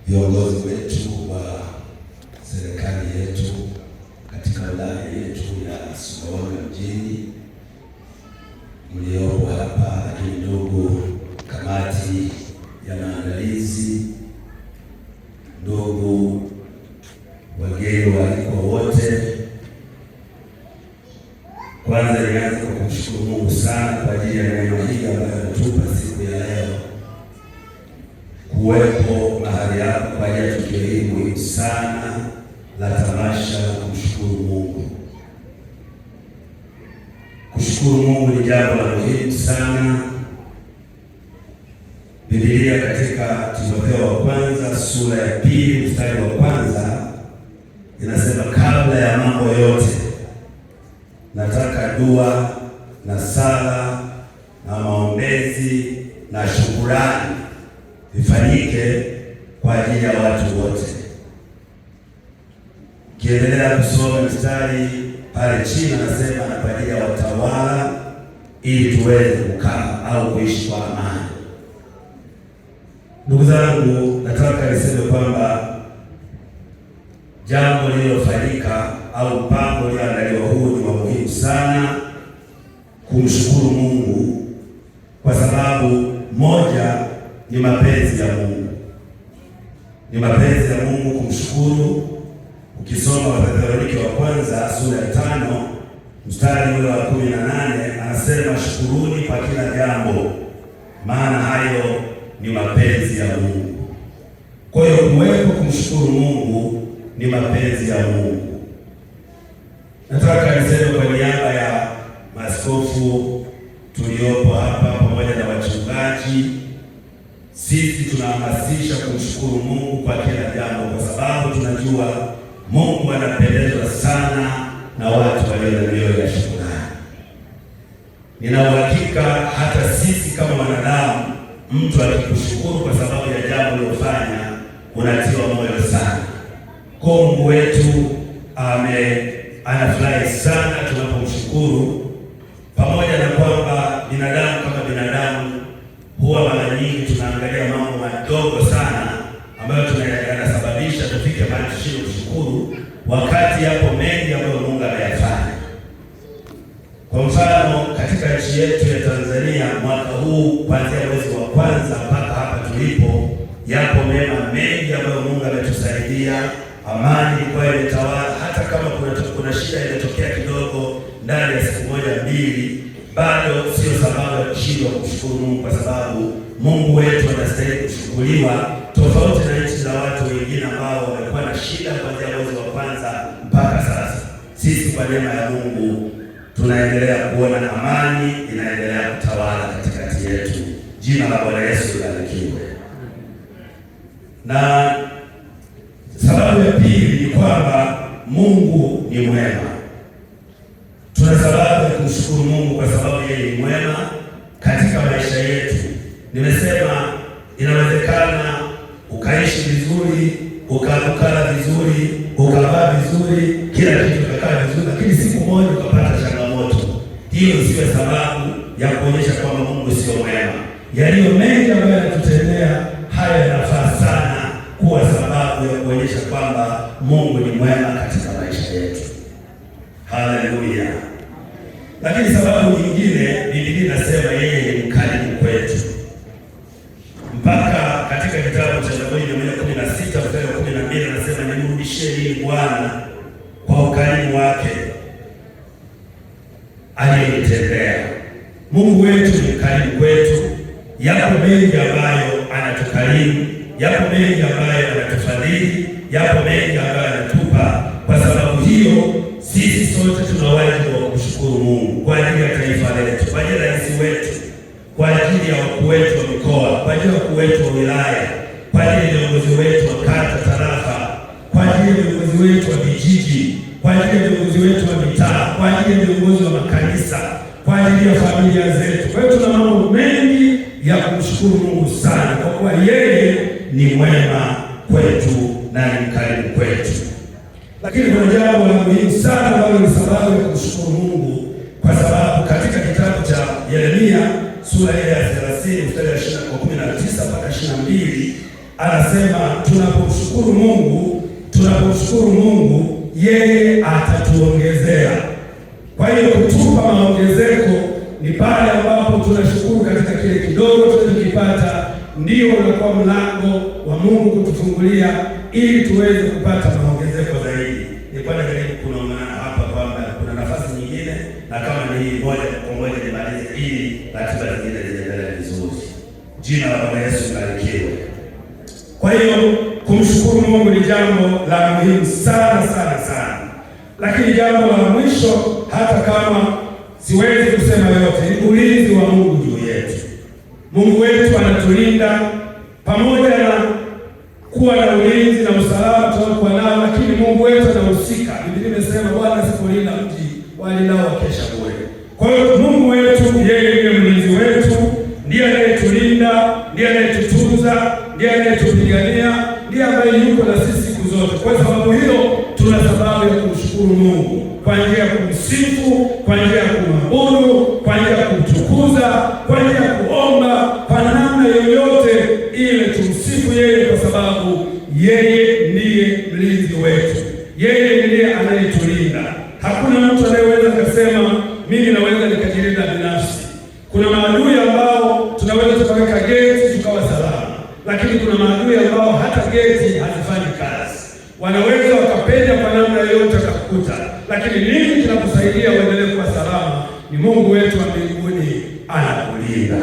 viongozi wetu wa serikali yetu katika wilaya yetu ya Sumbawanga mjini mliopo hapa, lakini ndugu kamati ya maandalizi, ndugu wageni waalikwa wote, kwanza nianze kwa kumshukuru Mungu sana kwa ajili ya neema hii ambayo ametupa siku ya leo kuwepo mahali hapa kwa ajili ya tukio hili muhimu sana la tamasha la kumshukuru Mungu. Kushukuru Mungu ni jambo la muhimu sana. Biblia katika Timotheo wa kwanza sura ya 2 mstari wa kwanza inasema, kabla ya mambo yote nataka dua na sala na maombezi na shukrani vifanyike kwa ajili ya watu wote. Kiendelea kusoma mstari pale chini anasema, na kwa ajili ya watawala, ili tuweze kukaa au kuishi kwa amani. Ndugu zangu, nataka niseme kwamba jambo lililofanyika au mpango ulioandaliwa huu ni wa muhimu sana kumshukuru Mungu, kwa sababu moja, ni mapenzi ya Mungu. Ni mapenzi ya Mungu kumshukuru. Ukisoma Wathesalonike wa kwanza sura ya 5 mstari ule wa 18 anasema, shukuruni kwa kila jambo, maana hayo ni mapenzi ya Mungu. Kwa hiyo kuwepo kumshukuru Mungu ni mapenzi ya Mungu. Nataka niseme kwa niaba ya maaskofu tuliopo hapa pamoja na wachungaji, sisi tunahamasisha kumshukuru Mungu kwa kila jambo, kwa sababu tunajua Mungu anapendezwa sana na watu walio na mioyo ya shukrani. Nina uhakika hata sisi kama wanadamu, mtu akikushukuru kwa sababu ya jambo ulilofanya, unatiwa moyo sana. Kwa Mungu wetu anafurahi sana tunapomshukuru, pamoja na kwamba binadamu kama binadamu huwa mara nyingi tunaangalia mambo madogo sana ambayo yanasababisha tufike mahali tushindwe kushukuru, wakati yapo mengi ambayo Mungu ameyafanya. Kwa mfano, katika nchi yetu ya Tanzania mwaka huu kuanzia mwezi wa kwanza mpaka hapa tulipo, yapo mema mengi ambayo Mungu ametusaidia. Amani ilikuwa imetawala, hata kama kuna shida inatokea kidogo ndani ya siku moja mbili, bado sio sababu ya kushindwa kumshukuru Mungu, kwa sababu Mungu wetu anastahili kushukuriwa, tofauti na nchi za watu wengine ambao wamekuwa na shida kuanzia mwezi wa kwanza mpaka sasa. Sisi kwa neema ya Mungu tunaendelea kuona amani inaendelea kutawala katikati yetu. Jina la Bwana Yesu libarikiwe. Na sababu ya pili ni kwamba Mungu ni mwema. Tuna sababu ya kumshukuru Mungu kwa sababu yeye ni mwema katika maisha yetu. Nimesema inawezekana ukaishi vizuri, ukakula vizuri, ukavaa vizuri, kila kitu kikakaa vizuri, lakini siku moja ukapata changamoto. Hiyo siyo sababu ya kuonyesha kwamba Mungu sio mwema. Yaliyo mengi ambayo yanatutendea haya yanafaa sana kuwa sababu ya kuonyesha kwamba Mungu ni mwema katika maisha yetu. Haleluya. Lakini sababu nyingine, Biblia inasema yeye ni mkarimu kwetu. Mpaka katika kitabu cha Zaburi 116 mstari wa 12 anasema, nimrudishie Bwana kwa ukarimu wake aliyonitendea. Mungu wetu ni mkarimu kwetu. Yapo mengi ambayo anatukarimu, yapo mengi ambayo anatufadhili, yapo mengi ambayo anatupa. Kwa sababu hiyo sisi sote tuna wajibu wa kushukuru Mungu kwa ajili ya taifa letu, kwa ajili ya rais wetu, kwa ajili ya wakuu wetu wa mikoa, kwa ajili ya wakuu wetu wa wilaya, kwa ajili ya viongozi wetu wa kata, tarafa, kwa ajili ya viongozi wetu wa vijiji, kwa ajili ya viongozi wetu wa mitaa, kwa ajili ya viongozi wa makanisa, kwa ajili ya familia zetu. Kwa hiyo tuna mambo mengi ya kumshukuru Mungu sana, kwa kuwa yeye ni mwema kwetu na ni mkarimu kwetu. Lakini kuna jambo la muhimu sana ambalo ni sababu ya kumshukuru Mungu, kwa sababu katika kitabu cha Yeremia sura ya 30 mstari wa 19 mpaka 22 anasema tunapomshukuru Mungu yeye atatuongezea. Kwa hiyo kutupa maongezeko ni pale ambapo tunashukuru katika kile kidogo tunachokipata, ndio unakuwa mlango wa Mungu kutufungulia ili tuweze kupata maongezeko zaidi. Nilikuwa najaribu kunaonana hapa kwamba kuna nafasi nyingine, na kama ni hii moja kwa moja nimalize ili ratiba zingine ziendelee vizuri. Jina la Bwana Yesu libarikiwe. Kwa hiyo kumshukuru Mungu ni jambo la muhimu sana sana sana. Lakini jambo la mwisho, hata kama siwezi kusema yote, ni ulinzi wa Mungu juu yetu. Mungu wetu anatulinda, pamoja na kuwa na ulinzi na usalama tunaokuwa nao, lakini Mungu wetu anahusika. Biblia imesema Bwana asipolinda mji walinao wakesha bure. Kwa hiyo Mungu wetu yeye ndiye mlinzi wetu, ndiye anayetulinda, ndiye anayetutunza, ndiye anayetupigania, ndiye ambaye yuko na sisi siku zote. Kwa sababu hiyo tuna sababu ya kumshukuru Mungu kwa njia ya kumsifu, kwa njia ya kumwabudu, kwa njia ya kumtukuza, kwa njia ya kuomba, kwa namna yoyote ile tumsifu yeye, kwa sababu yeye ndiye mlinzi wetu, yeye ndiye anayetulinda. Hakuna mtu anayeweza kusema mimi naweza nikajilinda binafsi. Kuna maadui ambao tunaweza tukaweka geti tukawa salama, lakini kuna maadui ambao hata geti hazifanyi kazi. Wanaweza wakapenya kwa namna yoyote akakuta, lakini nini kinakusaidia uendelee kuwa salama? Ni Mungu wetu wa mbinguni anakulinda.